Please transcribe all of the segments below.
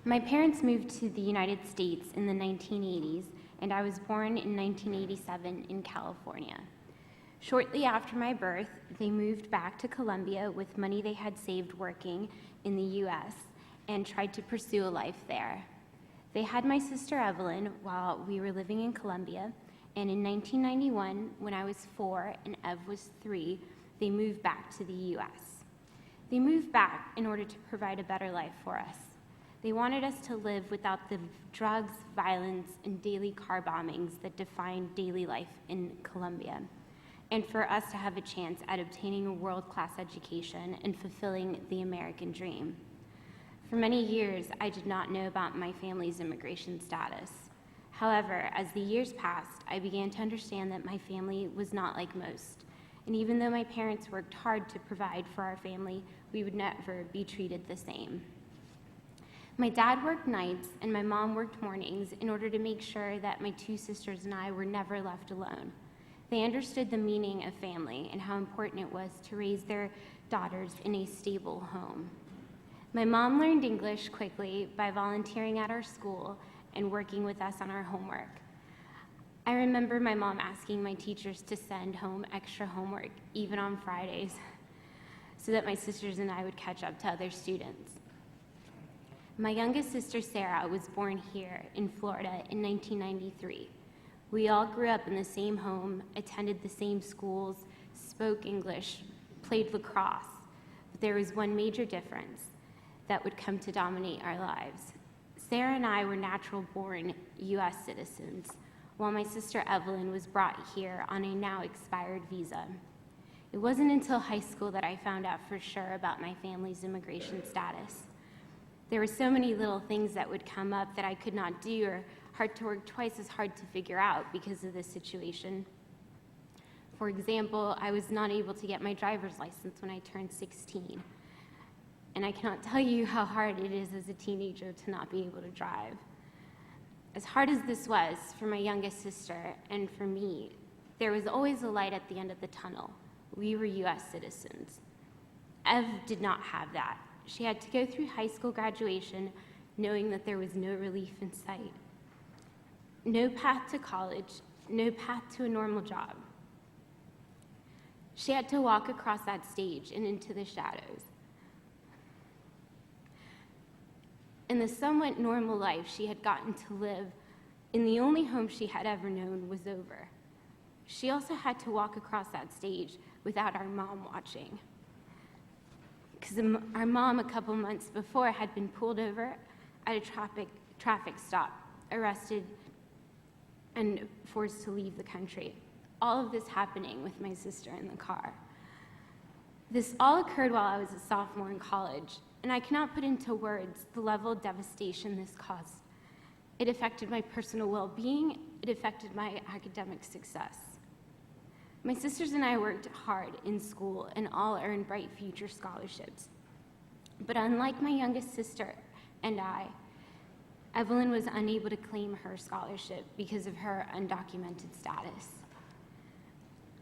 My parents moved to the United States in the 1980s, and I was born in 1987 in California. Shortly after my birth, they moved back to Colombia with money they had saved working in the US and tried to pursue a life there. They had my sister Evelyn while we were living in Colombia, and in 1991, when I was 4 and Ev was 3, they moved back to the US. They moved back in order to provide a better life for us. They wanted us to live without the drugs, violence, and daily car bombings that define daily life in Colombia, and for us to have a chance at obtaining a world-class education and fulfilling the American dream. For many years, I did not know about my family's immigration status. However, as the years passed, I began to understand that my family was not like most, and even though my parents worked hard to provide for our family, we would never be treated the same. My dad worked nights and my mom worked mornings in order to make sure that my 2 sisters and I were never left alone. They understood the meaning of family and how important it was to raise their daughters in a stable home. My mom learned English quickly by volunteering at our school and working with us on our homework. I remember my mom asking my teachers to send home extra homework, even on Fridays, so that my sisters and I would catch up to other students. My youngest sister, Sarah, was born here in Florida in 1993. We all grew up in the same home, attended the same schools, spoke English, played lacrosse, but there was one major difference that would come to dominate our lives. Sarah and I were natural-born US citizens, while my sister Evelyn was brought here on a now expired visa. It wasn't until high school that I found out for sure about my family's immigration status. There were so many little things that would come up that I could not do or had to work twice as hard to figure out because of this situation. For example, I was not able to get my driver's license when I turned 16. And I cannot tell you how hard it is as a teenager to not be able to drive. As hard as this was for my youngest sister and for me, there was always a light at the end of the tunnel. We were US citizens. Ev did not have that. She had to go through high school graduation knowing that there was no relief in sight. No path to college, no path to a normal job. She had to walk across that stage and into the shadows. And the somewhat normal life she had gotten to live in the only home she had ever known was over. She also had to walk across that stage without our mom watching. Because our mom, a couple months before, had been pulled over at a traffic stop, arrested, and forced to leave the country. All of this happening with my sister in the car. This all occurred while I was a sophomore in college, and I cannot put into words the level of devastation this caused. It affected my personal well-being, it affected my academic success. My sisters and I worked hard in school and all earned Bright Future scholarships. But unlike my youngest sister and I, Evelyn was unable to claim her scholarship because of her undocumented status.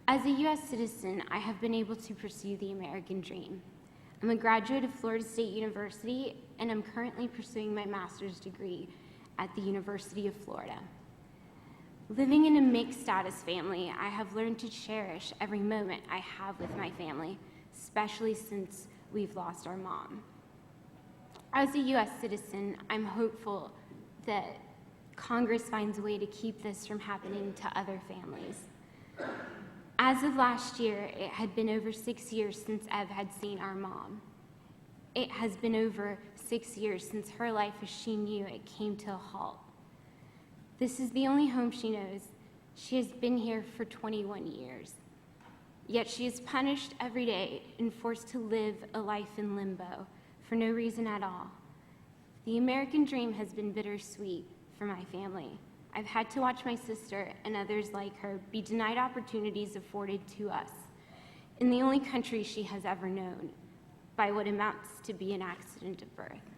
As a US citizen, I have been able to pursue the American dream. I'm a graduate of Florida State University, and I'm currently pursuing my master's degree at the University of Florida. Living in a mixed status family, I have learned to cherish every moment I have with my family, especially since we've lost our mom. As a US citizen, I'm hopeful that Congress finds a way to keep this from happening to other families. As of last year, it had been over 6 years since Ev had seen our mom. It has been over 6 years since her life as she knew it came to a halt. This is the only home she knows. She has been here for 21 years. Yet she is punished every day and forced to live a life in limbo for no reason at all. The American dream has been bittersweet for my family. I've had to watch my sister and others like her be denied opportunities afforded to us in the only country she has ever known by what amounts to be an accident of birth.